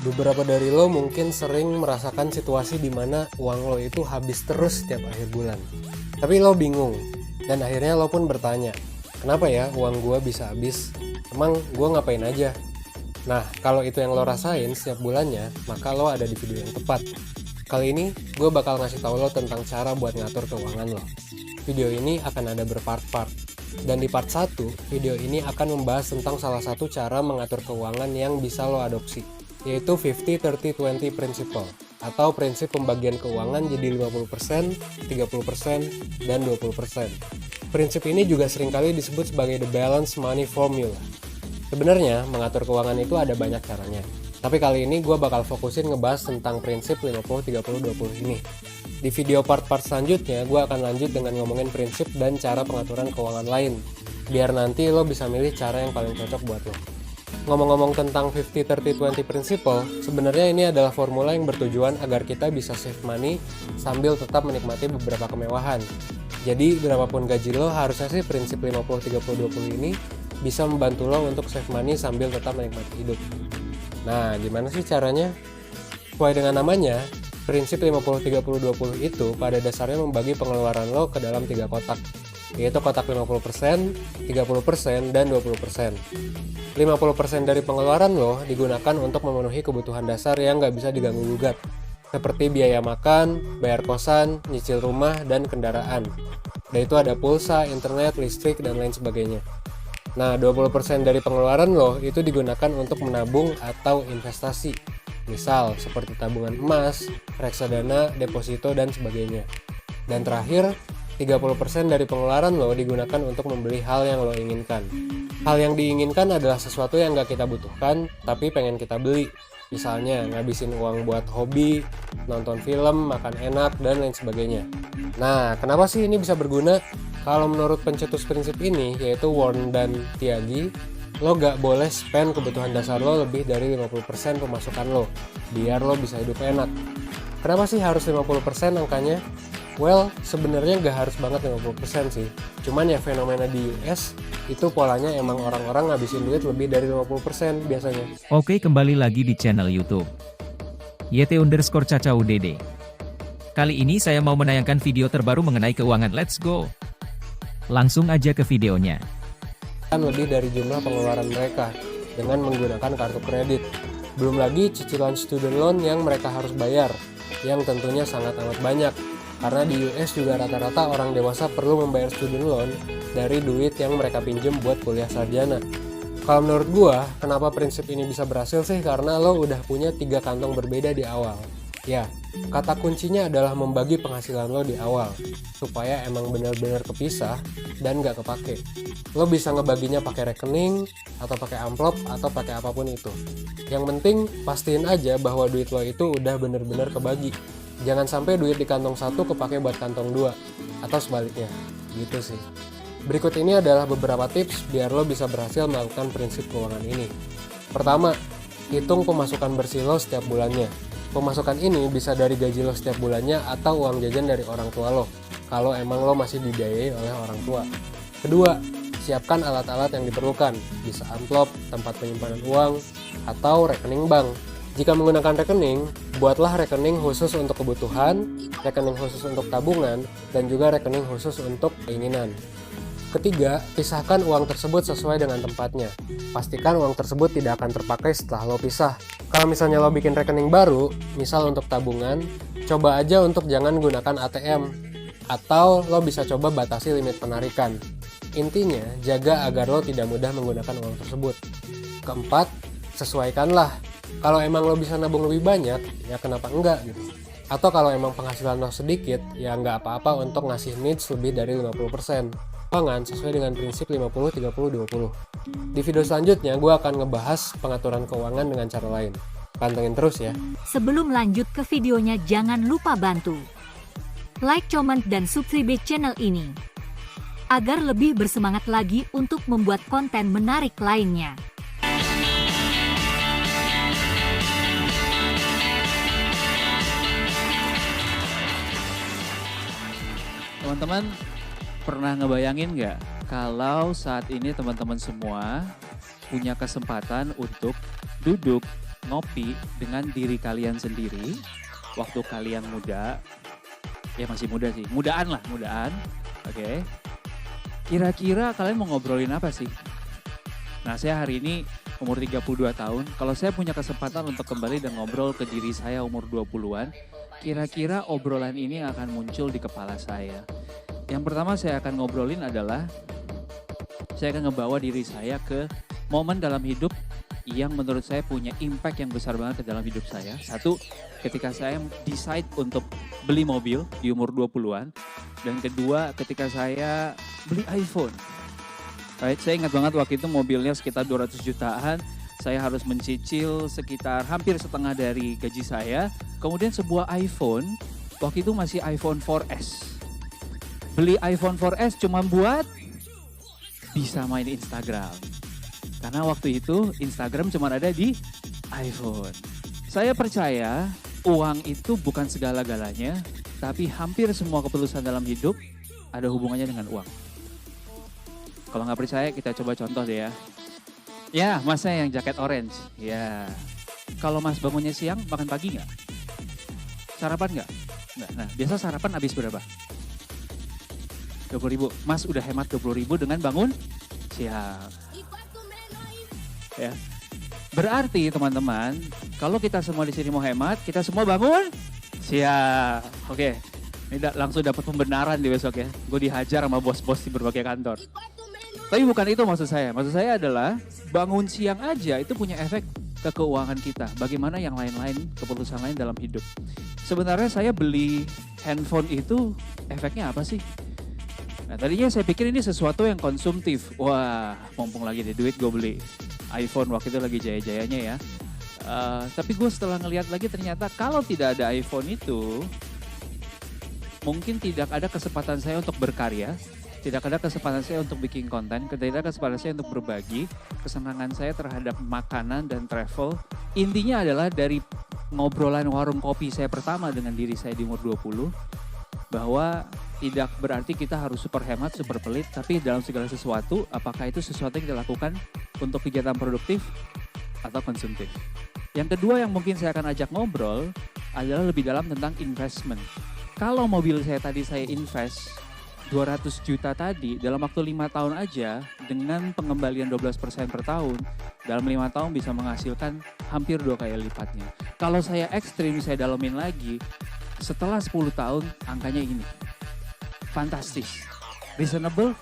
Beberapa dari lo mungkin sering merasakan situasi di mana uang lo itu habis terus setiap akhir bulan. Tapi lo bingung, dan akhirnya lo pun bertanya, kenapa ya uang gue bisa habis? Emang gue ngapain aja? Nah, kalau itu yang lo rasain setiap bulannya, maka lo ada di video yang tepat. Kali ini, gue bakal ngasih tahu lo tentang cara buat ngatur keuangan lo. Video ini akan ada berpart-part. Dan di part 1, video ini akan membahas tentang salah satu cara mengatur keuangan yang bisa lo adopsi, yaitu 50-30-20 principle, atau prinsip pembagian keuangan jadi 50%, 30%, dan 20%. Prinsip ini juga seringkali disebut sebagai the balance money formula. Sebenarnya, mengatur keuangan itu ada banyak caranya. Tapi kali ini gue bakal fokusin ngebahas tentang prinsip 50-30-20 ini. Di video part-part selanjutnya, gue akan lanjut dengan ngomongin prinsip dan cara pengaturan keuangan lain. Biar nanti lo bisa milih cara yang paling cocok buat lo. Ngomong-ngomong tentang 50-30-20 principle, sebenarnya ini adalah formula yang bertujuan agar kita bisa save money sambil tetap menikmati beberapa kemewahan. Jadi, berapapun gaji lo, harusnya sih prinsip 50-30-20 ini bisa membantu lo untuk save money sambil tetap menikmati hidup. Nah, gimana sih caranya? Sesuai dengan namanya, prinsip 50-30-20 itu pada dasarnya membagi pengeluaran lo ke dalam 3 kotak, yaitu kotak 50%, 30%, dan 20%. 50% dari pengeluaran lo digunakan untuk memenuhi kebutuhan dasar yang nggak bisa diganggu-gugat, seperti biaya makan, bayar kosan, nyicil rumah, dan kendaraan. Dan itu ada pulsa, internet, listrik, dan lain sebagainya. Nah, 20% dari pengeluaran lo itu digunakan untuk menabung atau investasi. Misal, seperti tabungan emas, reksadana, deposito, dan sebagainya. Dan terakhir, 30% dari pengeluaran lo digunakan untuk membeli hal yang lo inginkan. Hal yang diinginkan adalah sesuatu yang gak kita butuhkan, tapi pengen kita beli. Misalnya, ngabisin uang buat hobi, nonton film, makan enak, dan lain sebagainya. Nah, kenapa sih ini bisa berguna? Kalau menurut pencetus prinsip ini, yaitu Warren dan Tiagi, lo gak boleh spend kebutuhan dasar lo lebih dari 50% pemasukan lo, biar lo bisa hidup enak. Kenapa sih harus 50% angkanya? Well, sebenarnya gak harus banget 50% sih. Cuman ya fenomena di US, itu polanya emang orang-orang ngabisin duit lebih dari 50% biasanya. Oke, kembali lagi di channel YouTube YT_Caca_UDD. Kali ini saya mau menayangkan video terbaru mengenai keuangan. Let's go! Langsung aja ke videonya. Lebih dari jumlah pengeluaran mereka dengan menggunakan kartu kredit. Belum lagi cicilan student loan yang mereka harus bayar, yang tentunya sangat amat banyak. Karena di US juga rata-rata orang dewasa perlu membayar student loan dari duit yang mereka pinjem buat kuliah sarjana. Kalau menurut gua, kenapa prinsip ini bisa berhasil sih? Karena lo udah punya 3 kantong berbeda di awal. Ya, kata kuncinya adalah membagi penghasilan lo di awal, supaya emang benar-benar kepisah dan gak kepake. Lo bisa ngebaginya pakai rekening, atau pakai amplop, atau pakai apapun itu. Yang penting, pastiin aja bahwa duit lo itu udah benar-benar kebagi. Jangan sampai duit di kantong 1 kepake buat kantong 2, atau sebaliknya. Gitu sih. Berikut ini adalah beberapa tips biar lo bisa berhasil melakukan prinsip keuangan ini. Pertama, hitung pemasukan bersih lo setiap bulannya. Pemasukan ini bisa dari gaji lo setiap bulannya atau uang jajan dari orang tua lo, kalau emang lo masih dibiayai oleh orang tua. Kedua, siapkan alat-alat yang diperlukan, bisa amplop, tempat penyimpanan uang, atau rekening bank. Jika menggunakan rekening, buatlah rekening khusus untuk kebutuhan, rekening khusus untuk tabungan, dan juga rekening khusus untuk keinginan. Ketiga, pisahkan uang tersebut sesuai dengan tempatnya. Pastikan uang tersebut tidak akan terpakai setelah lo pisah. Kalau misalnya lo bikin rekening baru, misal untuk tabungan, coba aja untuk jangan gunakan ATM. Atau lo bisa coba batasi limit penarikan. Intinya, jaga agar lo tidak mudah menggunakan uang tersebut. Keempat, sesuaikanlah. Kalau emang lo bisa nabung lebih banyak, ya kenapa enggak gitu. Atau kalau emang penghasilan lo sedikit, ya nggak apa-apa untuk ngasih needs lebih dari 50%. Keuangan sesuai dengan prinsip 50-30-20. Di video selanjutnya, gue akan ngebahas pengaturan keuangan dengan cara lain. Pantengin terus ya. Sebelum lanjut ke videonya, jangan lupa bantu like, comment, dan subscribe channel ini, agar lebih bersemangat lagi untuk membuat konten menarik lainnya. Teman-teman pernah ngebayangin nggak kalau saat ini teman-teman semua punya kesempatan untuk duduk ngopi dengan diri kalian sendiri waktu kalian muda, ya masih muda sih, mudaan, oke. Kira-kira kalian mau ngobrolin apa sih? Nah, saya hari ini umur 32 tahun, kalau saya punya kesempatan untuk kembali dan ngobrol ke diri saya umur 20-an, kira-kira obrolan ini akan muncul di kepala saya. Yang pertama saya akan ngobrolin adalah, saya akan ngebawa diri saya ke momen dalam hidup yang menurut saya punya impact yang besar banget ke dalam hidup saya. Satu, ketika saya decide untuk beli mobil di umur 20-an. Dan kedua, ketika saya beli iPhone. Right, saya ingat banget waktu itu mobilnya sekitar 200 jutaan. Saya harus mencicil sekitar hampir setengah dari gaji saya. Kemudian sebuah iPhone, waktu itu masih iPhone 4S. Beli iPhone 4S cuma buat bisa main Instagram. Karena waktu itu Instagram cuma ada di iPhone. Saya percaya uang itu bukan segala-galanya, tapi hampir semua keputusan dalam hidup ada hubungannya dengan uang. Kalau nggak percaya kita coba contoh deh ya. Ya, masnya yang jaket orange. Ya. Kalau mas bangunnya siang, makan pagi nggak? Sarapan nggak? Nggak. Nah, biasa sarapan habis berapa? 20.000. Mas udah hemat 20.000 dengan bangun siang. Ya. Berarti teman-teman, kalau kita semua di sini mau hemat, kita semua bangun siang. Oke. Ini langsung dapat pembenaran di besok ya. Gue dihajar sama bos-bos di berbagai kantor. Tapi bukan itu maksud saya. Maksud saya adalah bangun siang aja itu punya efek ke keuangan kita. Bagaimana yang lain-lain, keputusan lain dalam hidup. Sebenarnya saya beli handphone itu efeknya apa sih? Nah, tadinya saya pikir ini sesuatu yang konsumtif. Wah, mumpung lagi di duit gue beli iPhone waktu itu lagi jaya-jayanya ya. Tapi gue setelah ngelihat lagi ternyata kalau tidak ada iPhone itu, mungkin tidak ada kesempatan saya untuk berkarya, tidak ada kesempatan saya untuk bikin konten, tidak ada kesempatan saya untuk berbagi, kesenangan saya terhadap makanan dan travel. Intinya adalah dari ngobrolan warung kopi saya pertama dengan diri saya di umur 20, bahwa tidak berarti kita harus super hemat, super pelit, tapi dalam segala sesuatu, apakah itu sesuatu yang kita lakukan untuk kegiatan produktif atau konsumtif. Yang kedua yang mungkin saya akan ajak ngobrol adalah lebih dalam tentang investment. Kalau mobil saya tadi saya invest 200 juta tadi, dalam waktu 5 tahun aja, dengan pengembalian 12% per tahun, dalam 5 tahun bisa menghasilkan hampir 2 kali lipatnya. Kalau saya ekstrim, saya dalamin lagi, setelah 10 tahun angkanya ini. Fantastis. Reasonable,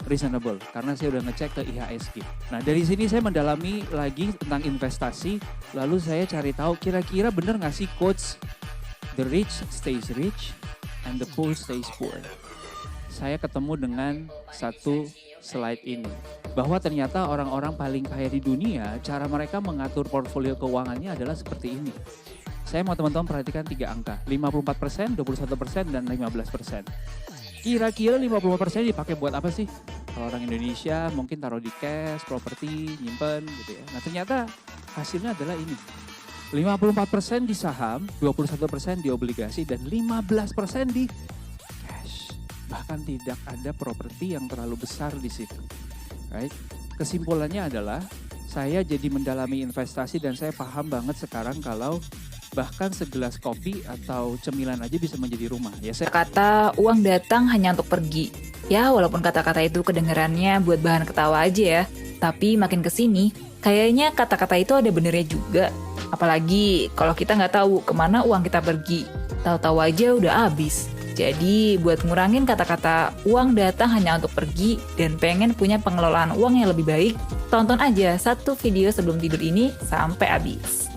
karena saya udah ngecek ke IHSG. Nah, dari sini saya mendalami lagi tentang investasi, lalu saya cari tahu kira-kira benar nggak sih quotes, the rich stays rich and the poor stays poor. Saya ketemu dengan satu slide ini, bahwa ternyata orang-orang paling kaya di dunia, cara mereka mengatur portfolio keuangannya adalah seperti ini. Saya mau teman-teman perhatikan 3 angka, 54%, 21%, dan 15%. Kira-kira 50% dipakai buat apa sih? Kalau orang Indonesia mungkin taruh di cash, properti, nyimpen gitu ya. Nah ternyata hasilnya adalah ini. 54% di saham, 21% di obligasi, dan 15% di cash. Bahkan tidak ada properti yang terlalu besar di situ. Right? Kesimpulannya adalah saya jadi mendalami investasi dan saya paham banget sekarang kalau bahkan segelas kopi atau cemilan aja bisa menjadi rumah. Ya, Kata uang datang hanya untuk pergi. Ya, walaupun kata-kata itu kedengarannya buat bahan ketawa aja ya. Tapi makin kesini, kayaknya kata-kata itu ada benernya juga. Apalagi kalau kita nggak tahu kemana uang kita pergi. Tahu-tahu aja udah habis. Jadi buat ngurangin kata-kata uang datang hanya untuk pergi dan pengen punya pengelolaan uang yang lebih baik, tonton aja satu video sebelum tidur ini sampai habis.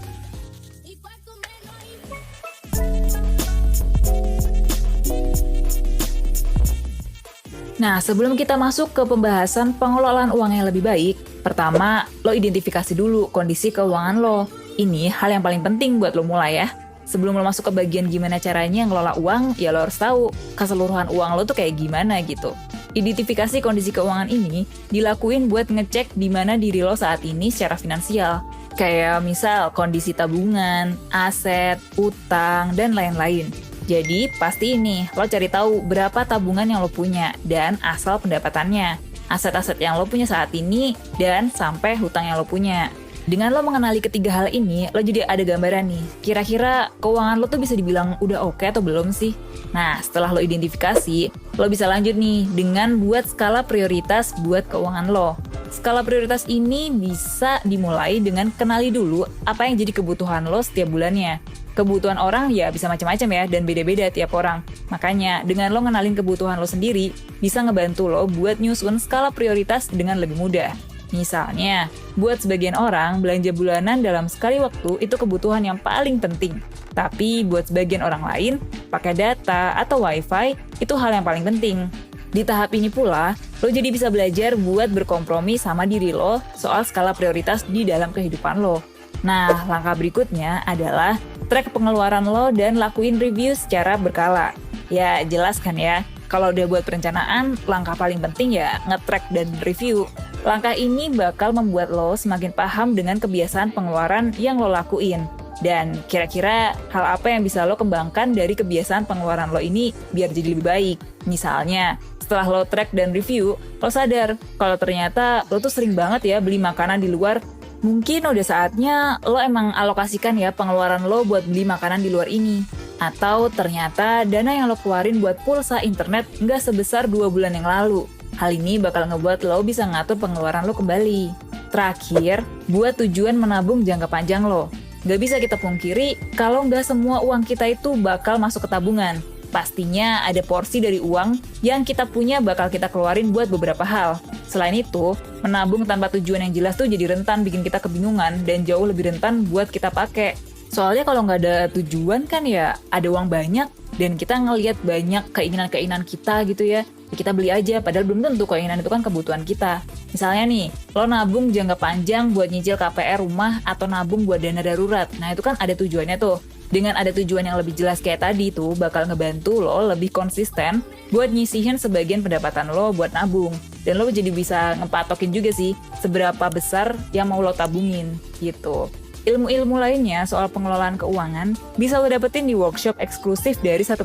Nah, sebelum kita masuk ke pembahasan pengelolaan uang yang lebih baik, pertama, lo identifikasi dulu kondisi keuangan lo. Ini hal yang paling penting buat lo mulai ya. Sebelum lo masuk ke bagian gimana caranya ngelola uang, ya lo harus tahu keseluruhan uang lo tuh kayak gimana gitu. Identifikasi kondisi keuangan ini dilakuin buat ngecek di mana diri lo saat ini secara finansial. Kayak misal kondisi tabungan, aset, utang, dan lain-lain. Jadi pasti ini, lo cari tahu berapa tabungan yang lo punya dan asal pendapatannya, aset-aset yang lo punya saat ini, dan sampai hutang yang lo punya. Dengan lo mengenali ketiga hal ini, lo jadi ada gambaran nih, kira-kira keuangan lo tuh bisa dibilang udah oke atau belum sih? Nah, setelah lo identifikasi, lo bisa lanjut nih dengan buat skala prioritas buat keuangan lo. Skala prioritas ini bisa dimulai dengan kenali dulu apa yang jadi kebutuhan lo setiap bulannya. Kebutuhan orang ya bisa macam-macam ya, dan beda-beda tiap orang. Makanya, dengan lo ngenalin kebutuhan lo sendiri, bisa ngebantu lo buat nyusun skala prioritas dengan lebih mudah. Misalnya, buat sebagian orang, belanja bulanan dalam sekali waktu itu kebutuhan yang paling penting. Tapi buat sebagian orang lain, pakai data atau wifi itu hal yang paling penting. Di tahap ini pula, lo jadi bisa belajar buat berkompromi sama diri lo soal skala prioritas di dalam kehidupan lo. Nah, langkah berikutnya adalah track pengeluaran lo dan lakuin review secara berkala. Ya, jelas kan ya, kalau udah buat perencanaan, langkah paling penting ya nge-track dan review. Langkah ini bakal membuat lo semakin paham dengan kebiasaan pengeluaran yang lo lakuin. Dan kira-kira hal apa yang bisa lo kembangkan dari kebiasaan pengeluaran lo ini biar jadi lebih baik. Misalnya, setelah lo track dan review, lo sadar kalau ternyata lo tuh sering banget ya beli makanan di luar. Mungkin udah saatnya lo emang alokasikan ya pengeluaran lo buat beli makanan di luar ini. Atau ternyata dana yang lo keluarin buat pulsa internet nggak sebesar 2 bulan yang lalu. Hal ini bakal ngebuat lo bisa ngatur pengeluaran lo kembali. Terakhir, buat tujuan menabung jangka panjang lo. Nggak bisa kita pungkiri kalau nggak semua uang kita itu bakal masuk ke tabungan. Pastinya ada porsi dari uang yang kita punya bakal kita keluarin buat beberapa hal. Selain itu, menabung tanpa tujuan yang jelas tuh jadi rentan bikin kita kebingungan dan jauh lebih rentan buat kita pakai. Soalnya kalau nggak ada tujuan kan ya ada uang banyak dan kita ngelihat banyak keinginan-keinginan kita gitu ya. Kita beli aja, padahal belum tentu keinginan itu kan kebutuhan kita. Misalnya nih, lo nabung jangka panjang buat nyicil KPR rumah atau nabung buat dana darurat. Nah itu kan ada tujuannya tuh. Dengan ada tujuan yang lebih jelas kayak tadi tuh, bakal ngebantu lo lebih konsisten buat nyisihin sebagian pendapatan lo buat nabung. Dan lo jadi bisa ngepatokin juga sih, seberapa besar yang mau lo tabungin gitu. Ilmu-ilmu lainnya soal pengelolaan keuangan bisa lo dapetin di workshop eksklusif dari 1%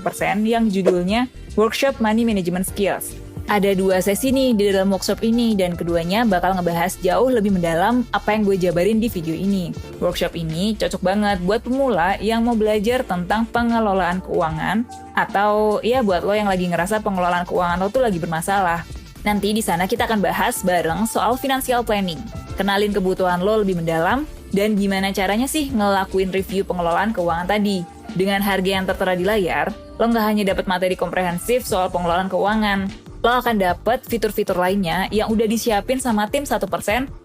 yang judulnya Workshop Money Management Skills. Ada 2 sesi nih di dalam workshop ini dan keduanya bakal ngebahas jauh lebih mendalam apa yang gue jabarin di video ini. Workshop ini cocok banget buat pemula yang mau belajar tentang pengelolaan keuangan atau ya buat lo yang lagi ngerasa pengelolaan keuangan lo tuh lagi bermasalah. Nanti di sana kita akan bahas bareng soal financial planning. Kenalin kebutuhan lo lebih mendalam dan gimana caranya sih ngelakuin review pengelolaan keuangan tadi. Dengan harga yang tertera di layar, lo nggak hanya dapat materi komprehensif soal pengelolaan keuangan, lo akan dapat fitur-fitur lainnya yang udah disiapin sama tim 1%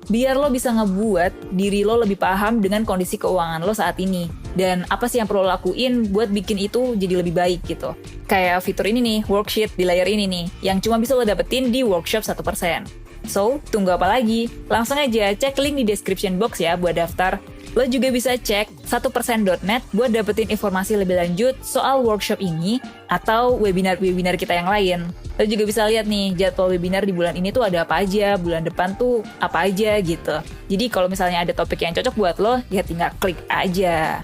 biar lo bisa ngebuat diri lo lebih paham dengan kondisi keuangan lo saat ini. Dan apa sih yang perlu lo lakuin buat bikin itu jadi lebih baik gitu. Kayak fitur ini nih, worksheet di layar ini nih, yang cuma bisa lo dapetin di workshop 1%. So, tunggu apa lagi? Langsung aja cek link di description box ya buat daftar. Lo juga bisa cek 1%.net buat dapetin informasi lebih lanjut soal workshop ini atau webinar-webinar kita yang lain. Lo juga bisa lihat nih jadwal webinar di bulan ini tuh ada apa aja, bulan depan tuh apa aja gitu. Jadi kalau misalnya ada topik yang cocok buat lo, ya tinggal klik aja.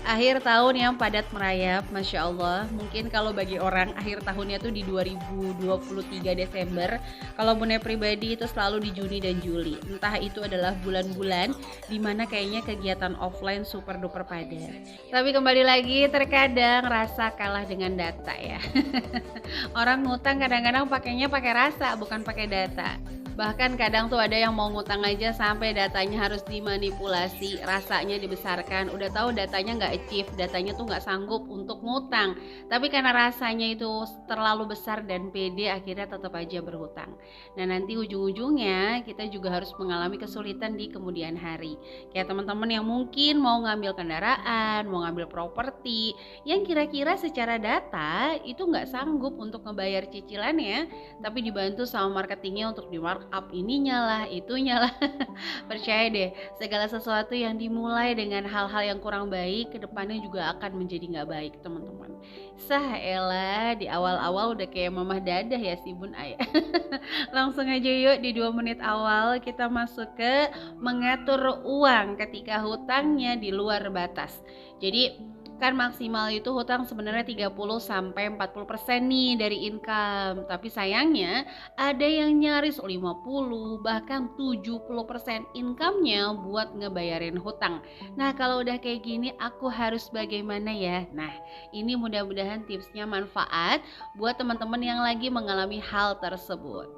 Akhir tahun yang padat merayap, Masya Allah. Mungkin kalau bagi orang akhir tahunnya tuh di 2023 Desember. Kalau Bunda pribadi itu selalu di Juni dan Juli. Entah itu adalah bulan-bulan dimana kayaknya kegiatan offline super duper padat. Tapi kembali lagi terkadang rasa kalah dengan data ya. Orang ngutang kadang-kadang pakainya pakai rasa bukan pakai data. Bahkan kadang tuh ada yang mau ngutang aja sampai datanya harus dimanipulasi, rasanya dibesarkan, udah tahu datanya nggak achieve, datanya tuh nggak sanggup untuk ngutang. Tapi karena rasanya itu terlalu besar dan pede, akhirnya tetap aja berhutang. Nah nanti ujung-ujungnya kita juga harus mengalami kesulitan di kemudian hari. Kayak teman-teman yang mungkin mau ngambil kendaraan, mau ngambil properti, yang kira-kira secara data itu nggak sanggup untuk ngebayar cicilannya, tapi dibantu sama marketingnya untuk di markup ininya lah, itunya lah. Percaya deh, segala sesuatu yang dimulai dengan hal-hal yang kurang baik, kedepannya juga akan menjadi nggak baik teman-teman. Elah, di awal-awal udah kayak mamah dadah ya si bun ayah. Langsung aja yuk di 2 menit awal kita masuk ke mengatur uang ketika hutangnya di luar batas. Jadi Kan maksimal itu hutang sebenarnya 30-40% nih dari income. Tapi sayangnya ada yang nyaris 50 bahkan 70% income-nya buat ngebayarin hutang. Nah, kalau udah kayak gini aku harus bagaimana ya? Nah, ini mudah-mudahan tipsnya manfaat buat teman-teman yang lagi mengalami hal tersebut.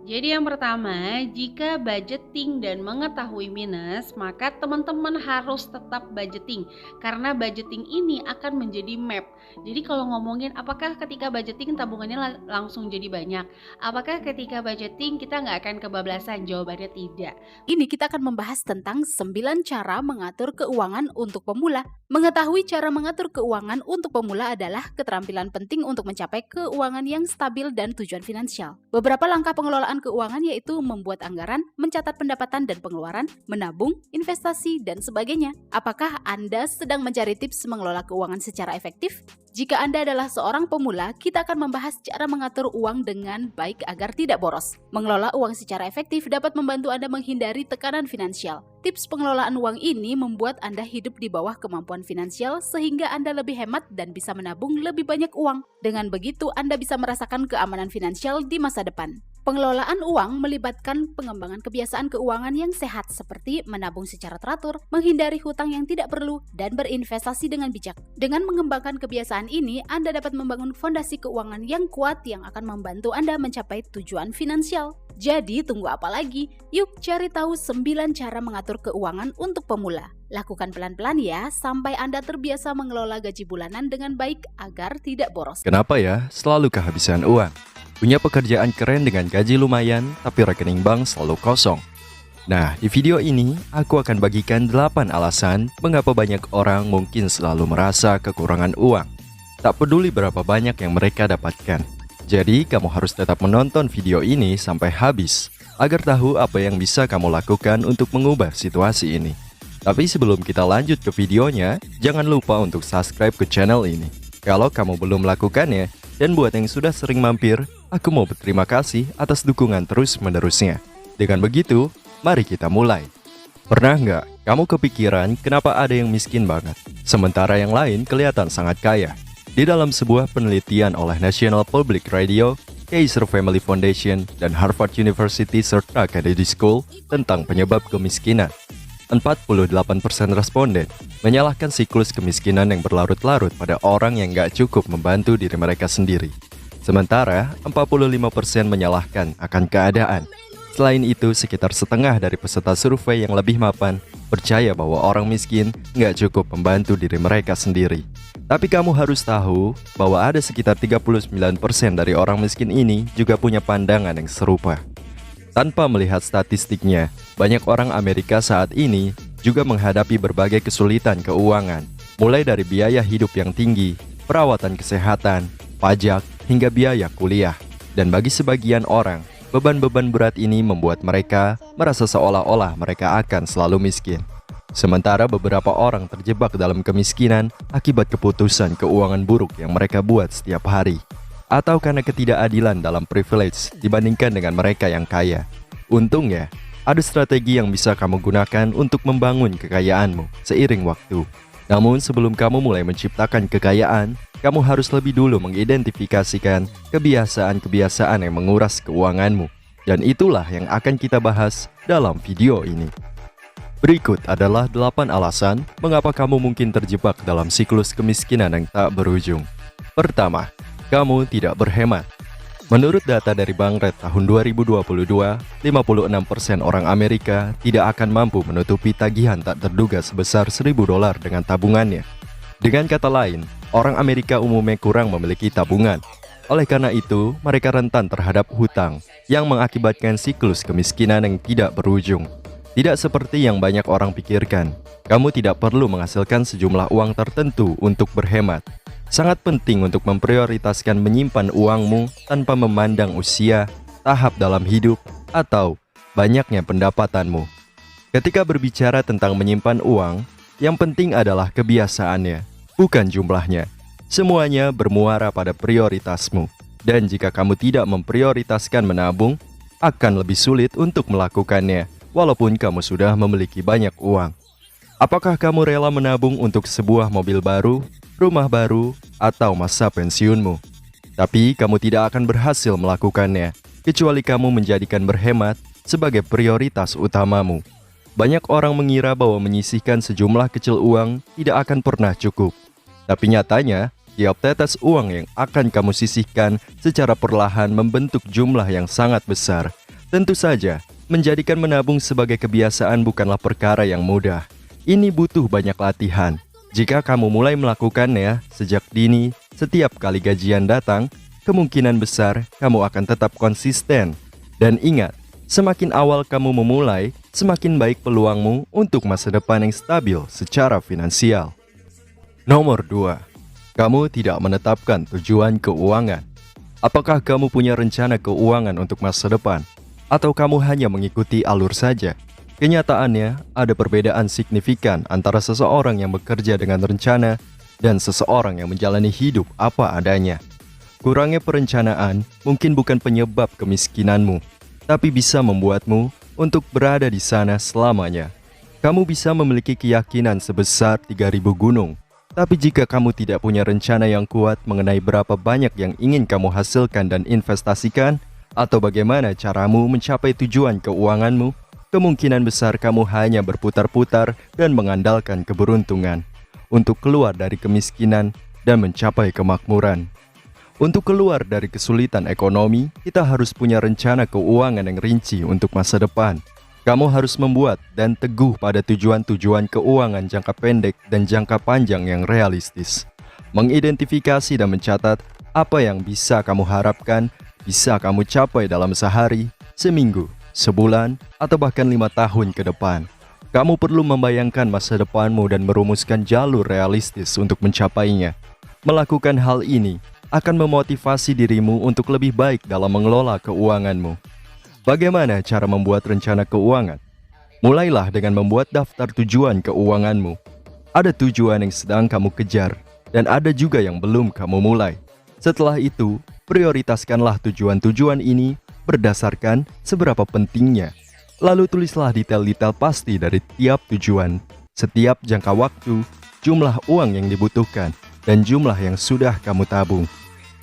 Jadi yang pertama, jika budgeting dan mengetahui minus, maka teman-teman harus tetap budgeting. Karena budgeting ini akan menjadi map. Jadi kalau ngomongin apakah ketika budgeting tabungannya langsung jadi banyak? Apakah ketika budgeting kita nggak akan kebablasan? Jawabannya tidak. Ini kita akan membahas tentang 9 cara mengatur keuangan untuk pemula. Mengetahui cara mengatur keuangan untuk pemula adalah keterampilan penting untuk mencapai keuangan yang stabil dan tujuan finansial. Beberapa langkah pengelolaan keuangan yaitu membuat anggaran, mencatat pendapatan dan pengeluaran, menabung, investasi, dan sebagainya. Apakah Anda sedang mencari tips mengelola keuangan secara efektif? Jika Anda adalah seorang pemula, kita akan membahas cara mengatur uang dengan baik agar tidak boros. Mengelola uang secara efektif dapat membantu Anda menghindari tekanan finansial. Tips pengelolaan uang ini membuat Anda hidup di bawah kemampuan finansial sehingga Anda lebih hemat dan bisa menabung lebih banyak uang. Dengan begitu, Anda bisa merasakan keamanan finansial di masa depan. Pengelolaan uang melibatkan pengembangan kebiasaan keuangan yang sehat seperti menabung secara teratur, menghindari hutang yang tidak perlu, dan berinvestasi dengan bijak. Dengan mengembangkan kebiasaan ini, Anda dapat membangun fondasi keuangan yang kuat yang akan membantu Anda mencapai tujuan finansial. Jadi tunggu apa lagi? Yuk cari tahu 9 cara mengatur keuangan untuk pemula. Lakukan pelan-pelan ya, sampai Anda terbiasa mengelola gaji bulanan dengan baik agar tidak boros. Kenapa ya selalu kehabisan uang? Punya pekerjaan keren dengan gaji lumayan, tapi rekening bank selalu kosong. Nah, di video ini aku akan bagikan 8 alasan mengapa banyak orang mungkin selalu merasa kekurangan uang. Tak peduli berapa banyak yang mereka dapatkan. Jadi, kamu harus tetap menonton video ini sampai habis, agar tahu apa yang bisa kamu lakukan untuk mengubah situasi ini. Tapi sebelum kita lanjut ke videonya, jangan lupa untuk subscribe ke channel ini. Kalau kamu belum melakukannya, dan buat yang sudah sering mampir, aku mau berterima kasih atas dukungan terus-menerusnya. Dengan begitu, mari kita mulai. Pernah nggak kamu kepikiran kenapa ada yang miskin banget, sementara yang lain kelihatan sangat kaya? Di dalam sebuah penelitian oleh National Public Radio, Kaiser Family Foundation, dan Harvard University serta Kennedy School tentang penyebab kemiskinan, 48% responden menyalahkan siklus kemiskinan yang berlarut-larut pada orang yang nggak cukup membantu diri mereka sendiri. Sementara 45% menyalahkan akan keadaan. Selain itu, sekitar setengah dari peserta survei yang lebih mapan percaya bahwa orang miskin nggak cukup membantu diri mereka sendiri. Tapi kamu harus tahu bahwa ada sekitar 39% dari orang miskin ini juga punya pandangan yang serupa. Tanpa melihat statistiknya, banyak orang Amerika saat ini juga menghadapi berbagai kesulitan keuangan, mulai dari biaya hidup yang tinggi, perawatan kesehatan, pajak, hingga biaya kuliah. Dan bagi sebagian orang, beban-beban berat ini membuat mereka merasa seolah-olah mereka akan selalu miskin. Sementara beberapa orang terjebak dalam kemiskinan akibat keputusan keuangan buruk yang mereka buat setiap hari, atau karena ketidakadilan dalam privilege dibandingkan dengan mereka yang kaya. Untungnya, ada strategi yang bisa kamu gunakan untuk membangun kekayaanmu seiring waktu. Namun sebelum kamu mulai menciptakan kekayaan, kamu harus lebih dulu mengidentifikasikan kebiasaan-kebiasaan yang menguras keuanganmu. Dan itulah yang akan kita bahas dalam video ini. Berikut adalah 8 alasan mengapa kamu mungkin terjebak dalam siklus kemiskinan yang tak berujung. Pertama, kamu tidak berhemat. Menurut data dari Bankrate tahun 2022, 56% orang Amerika tidak akan mampu menutupi tagihan tak terduga sebesar $1.000 dengan tabungannya. Dengan kata lain, orang Amerika umumnya kurang memiliki tabungan. Oleh karena itu, mereka rentan terhadap hutang yang mengakibatkan siklus kemiskinan yang tidak berujung. Tidak seperti yang banyak orang pikirkan, kamu tidak perlu menghasilkan sejumlah uang tertentu untuk berhemat. Sangat penting untuk memprioritaskan menyimpan uangmu tanpa memandang usia, tahap dalam hidup, atau banyaknya pendapatanmu. Ketika berbicara tentang menyimpan uang, yang penting adalah kebiasaannya, bukan jumlahnya. Semuanya bermuara pada prioritasmu. Dan jika kamu tidak memprioritaskan menabung, akan lebih sulit untuk melakukannya, walaupun kamu sudah memiliki banyak uang. Apakah kamu rela menabung untuk sebuah mobil baru, rumah baru, atau masa pensiunmu? Tapi kamu tidak akan berhasil melakukannya, kecuali kamu menjadikan berhemat sebagai prioritas utamamu. Banyak orang mengira bahwa menyisihkan sejumlah kecil uang tidak akan pernah cukup. Tapi nyatanya, tiap tetes uang yang akan kamu sisihkan secara perlahan membentuk jumlah yang sangat besar. Tentu saja, menjadikan menabung sebagai kebiasaan bukanlah perkara yang mudah. Ini butuh banyak latihan. Jika kamu mulai melakukannya sejak dini, setiap kali gajian datang, kemungkinan besar kamu akan tetap konsisten. Dan ingat, semakin awal kamu memulai, semakin baik peluangmu untuk masa depan yang stabil secara finansial. Nomor 2. Kamu tidak menetapkan tujuan keuangan. Apakah kamu punya rencana keuangan untuk masa depan? Atau kamu hanya mengikuti alur saja? Kenyataannya, ada perbedaan signifikan antara seseorang yang bekerja dengan rencana dan seseorang yang menjalani hidup apa adanya. Kurangnya perencanaan mungkin bukan penyebab kemiskinanmu, tapi bisa membuatmu untuk berada di sana selamanya. Kamu bisa memiliki keyakinan sebesar 3.000 gunung, tapi jika kamu tidak punya rencana yang kuat mengenai berapa banyak yang ingin kamu hasilkan dan investasikan, atau bagaimana caramu mencapai tujuan keuanganmu, kemungkinan besar kamu hanya berputar-putar dan mengandalkan keberuntungan untuk keluar dari kemiskinan dan mencapai kemakmuran. Untuk keluar dari kesulitan ekonomi, kita harus punya rencana keuangan yang rinci untuk masa depan. Kamu harus membuat dan teguh pada tujuan-tujuan keuangan jangka pendek dan jangka panjang yang realistis. Mengidentifikasi dan mencatat apa yang bisa kamu harapkan bisa kamu capai dalam sehari, seminggu, sebulan, atau bahkan 5 tahun ke depan. Kamu perlu membayangkan masa depanmu dan merumuskan jalur realistis untuk mencapainya. Melakukan hal ini akan memotivasi dirimu untuk lebih baik dalam mengelola keuanganmu. Bagaimana cara membuat rencana keuangan? Mulailah dengan membuat daftar tujuan keuanganmu. Ada tujuan yang sedang kamu kejar, dan ada juga yang belum kamu mulai. Setelah itu, prioritaskanlah tujuan-tujuan ini berdasarkan seberapa pentingnya. Lalu tulislah detail-detail pasti dari tiap tujuan, setiap jangka waktu, jumlah uang yang dibutuhkan, dan jumlah yang sudah kamu tabung.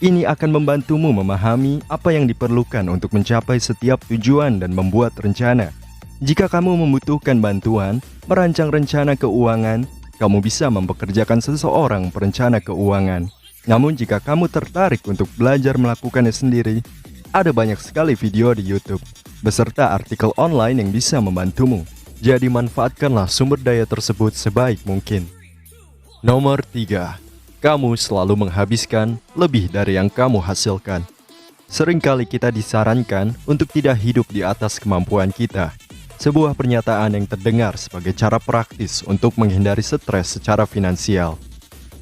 Ini akan membantumu memahami apa yang diperlukan untuk mencapai setiap tujuan dan membuat rencana. Jika kamu membutuhkan bantuan merancang rencana keuangan, kamu bisa mempekerjakan seseorang perencana keuangan. Namun jika kamu tertarik untuk belajar melakukannya sendiri, ada banyak sekali video di YouTube beserta artikel online yang bisa membantumu. Jadi manfaatkanlah sumber daya tersebut sebaik mungkin. Nomor 3. Kamu selalu menghabiskan lebih dari yang kamu hasilkan. Seringkali kita disarankan untuk tidak hidup di atas kemampuan kita. Sebuah pernyataan yang terdengar sebagai cara praktis untuk menghindari stres secara finansial.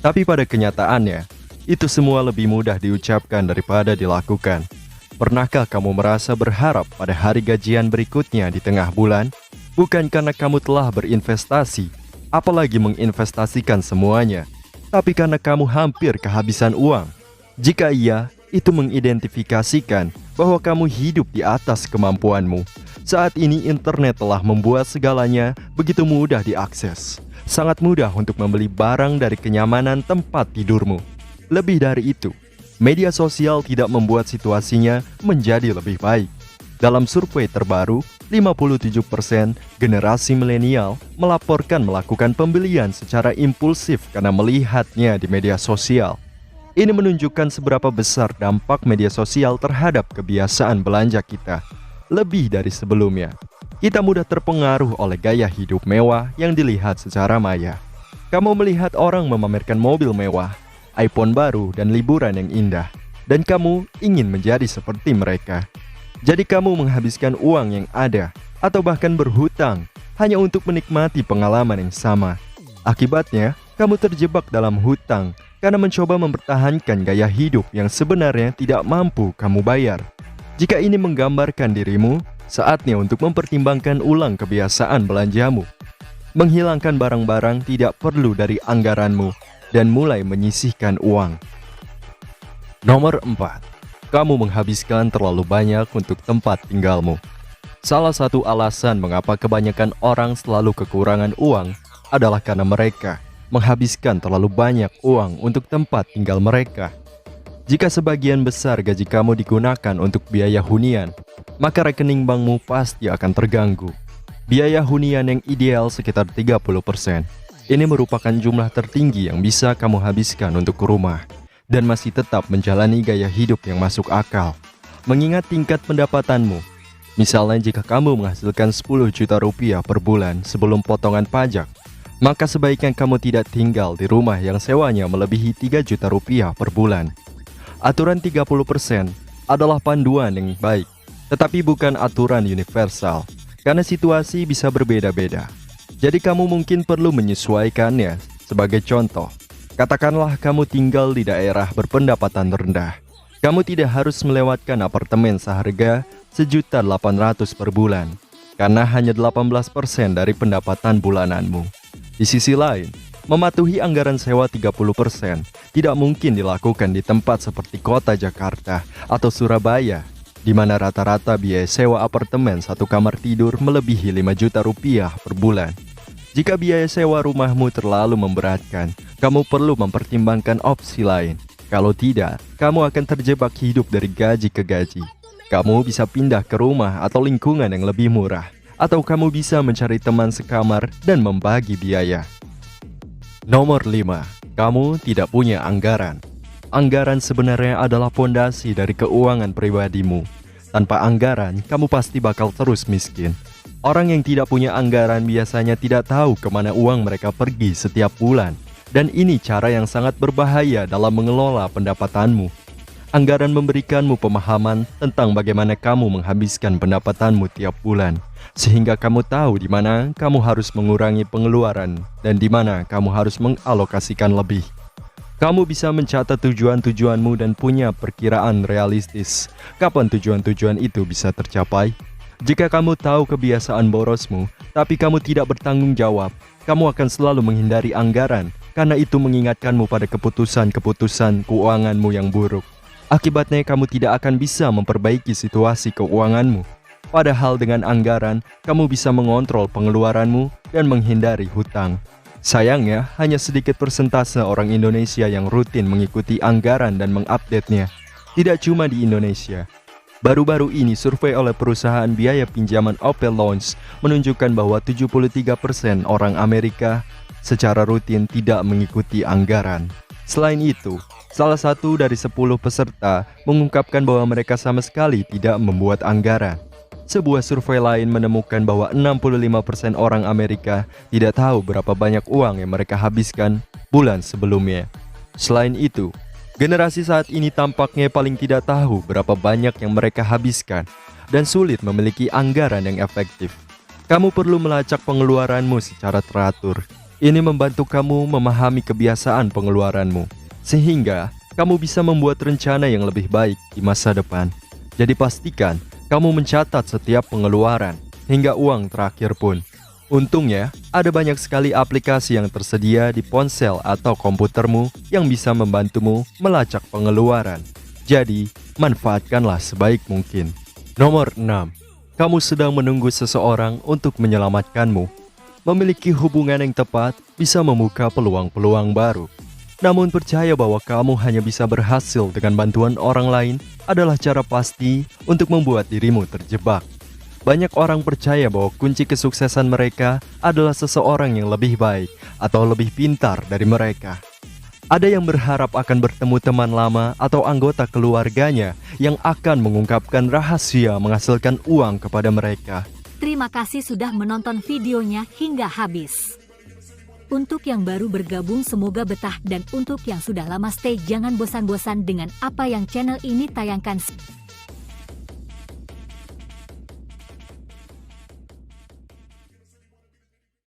Tapi pada kenyataannya, itu semua lebih mudah diucapkan daripada dilakukan. Pernahkah kamu merasa berharap pada hari gajian berikutnya di tengah bulan? Bukan karena kamu telah berinvestasi, apalagi menginvestasikan semuanya, tapi karena kamu hampir kehabisan uang. Jika iya, itu mengidentifikasikan bahwa kamu hidup di atas kemampuanmu. Saat ini internet telah membuat segalanya begitu mudah diakses. Sangat mudah untuk membeli barang dari kenyamanan tempat tidurmu. Lebih dari itu, media sosial tidak membuat situasinya menjadi lebih baik. Dalam survei terbaru, 57% generasi milenial melaporkan melakukan pembelian secara impulsif karena melihatnya di media sosial. Ini menunjukkan seberapa besar dampak media sosial terhadap kebiasaan belanja kita. Lebih dari sebelumnya, kita mudah terpengaruh oleh gaya hidup mewah yang dilihat secara maya. Kamu melihat orang memamerkan mobil mewah, iPhone baru, dan liburan yang indah, dan kamu ingin menjadi seperti mereka. Jadi kamu menghabiskan uang yang ada, atau bahkan berhutang, hanya untuk menikmati pengalaman yang sama. Akibatnya, kamu terjebak dalam hutang, karena mencoba mempertahankan gaya hidup yang sebenarnya tidak mampu kamu bayar. Jika ini menggambarkan dirimu, saatnya untuk mempertimbangkan ulang kebiasaan belanjamu. Menghilangkan barang-barang tidak perlu dari anggaranmu, dan mulai menyisihkan uang. Nomor 4. Kamu menghabiskan terlalu banyak untuk tempat tinggalmu. Salah satu alasan mengapa kebanyakan orang selalu kekurangan uang adalah karena mereka menghabiskan terlalu banyak uang untuk tempat tinggal mereka. Jika sebagian besar gaji kamu digunakan untuk biaya hunian, maka rekening bankmu pasti akan terganggu. Biaya hunian yang ideal sekitar 30%. Ini merupakan jumlah tertinggi yang bisa kamu habiskan untuk rumah dan masih tetap menjalani gaya hidup yang masuk akal. Mengingat tingkat pendapatanmu, misalnya jika kamu menghasilkan 10 juta rupiah per bulan sebelum potongan pajak, maka sebaiknya kamu tidak tinggal di rumah yang sewanya melebihi 3 juta rupiah per bulan. Aturan 30% adalah panduan yang baik, tetapi bukan aturan universal, karena situasi bisa berbeda-beda. Jadi kamu mungkin perlu menyesuaikannya. Sebagai contoh, katakanlah kamu tinggal di daerah berpendapatan rendah. Kamu tidak harus melewatkan apartemen seharga 1.800.000 per bulan, karena hanya 18% dari pendapatan bulananmu. Di sisi lain, mematuhi anggaran sewa 30% tidak mungkin dilakukan di tempat seperti kota Jakarta atau Surabaya, di mana rata-rata biaya sewa apartemen satu kamar tidur melebihi 5 juta rupiah per bulan. Jika biaya sewa rumahmu terlalu memberatkan, kamu perlu mempertimbangkan opsi lain. Kalau tidak, kamu akan terjebak hidup dari gaji ke gaji. Kamu bisa pindah ke rumah atau lingkungan yang lebih murah, atau kamu bisa mencari teman sekamar dan membagi biaya. Nomor 5. Kamu tidak punya anggaran. Anggaran sebenarnya adalah pondasi dari keuangan pribadimu. Tanpa anggaran, kamu pasti bakal terus miskin. Orang yang tidak punya anggaran biasanya tidak tahu kemana uang mereka pergi setiap bulan. Dan ini cara yang sangat berbahaya dalam mengelola pendapatanmu. Anggaran memberikanmu pemahaman tentang bagaimana kamu menghabiskan pendapatanmu tiap bulan. Sehingga kamu tahu di mana kamu harus mengurangi pengeluaran dan di mana kamu harus mengalokasikan lebih. Kamu bisa mencatat tujuan-tujuanmu dan punya perkiraan realistis kapan tujuan-tujuan itu bisa tercapai. Jika kamu tahu kebiasaan borosmu, tapi kamu tidak bertanggung jawab, kamu akan selalu menghindari anggaran karena itu mengingatkanmu pada keputusan-keputusan keuanganmu yang buruk. Akibatnya kamu tidak akan bisa memperbaiki situasi keuanganmu. Padahal dengan anggaran, kamu bisa mengontrol pengeluaranmu dan menghindari hutang. Sayangnya, hanya sedikit persentase orang Indonesia yang rutin mengikuti anggaran dan mengupdate-nya. Tidak cuma di Indonesia. Baru-baru ini survei oleh perusahaan biaya pinjaman Opel Loans menunjukkan bahwa 73% orang Amerika secara rutin tidak mengikuti anggaran. Selain itu, salah satu dari 10 peserta mengungkapkan bahwa mereka sama sekali tidak membuat anggaran. Sebuah survei lain menemukan bahwa 65% orang Amerika tidak tahu berapa banyak uang yang mereka habiskan bulan sebelumnya. Selain itu, generasi saat ini tampaknya paling tidak tahu berapa banyak yang mereka habiskan dan sulit memiliki anggaran yang efektif. Kamu perlu melacak pengeluaranmu secara teratur. Ini membantu kamu memahami kebiasaan pengeluaranmu, sehingga kamu bisa membuat rencana yang lebih baik di masa depan. Jadi pastikan kamu mencatat setiap pengeluaran, hingga uang terakhir pun. Untungnya, ada banyak sekali aplikasi yang tersedia di ponsel atau komputermu yang bisa membantumu melacak pengeluaran. Jadi, manfaatkanlah sebaik mungkin. Nomor 6. Kamu sedang menunggu seseorang untuk menyelamatkanmu. Memiliki hubungan yang tepat bisa membuka peluang-peluang baru. Namun percaya bahwa kamu hanya bisa berhasil dengan bantuan orang lain adalah cara pasti untuk membuat dirimu terjebak. Banyak orang percaya bahwa kunci kesuksesan mereka adalah seseorang yang lebih baik atau lebih pintar dari mereka. Ada yang berharap akan bertemu teman lama atau anggota keluarganya yang akan mengungkapkan rahasia menghasilkan uang kepada mereka. Terima kasih sudah menonton videonya hingga habis. Untuk yang baru bergabung semoga betah dan untuk yang sudah lama stay jangan bosan-bosan dengan apa yang channel ini tayangkan.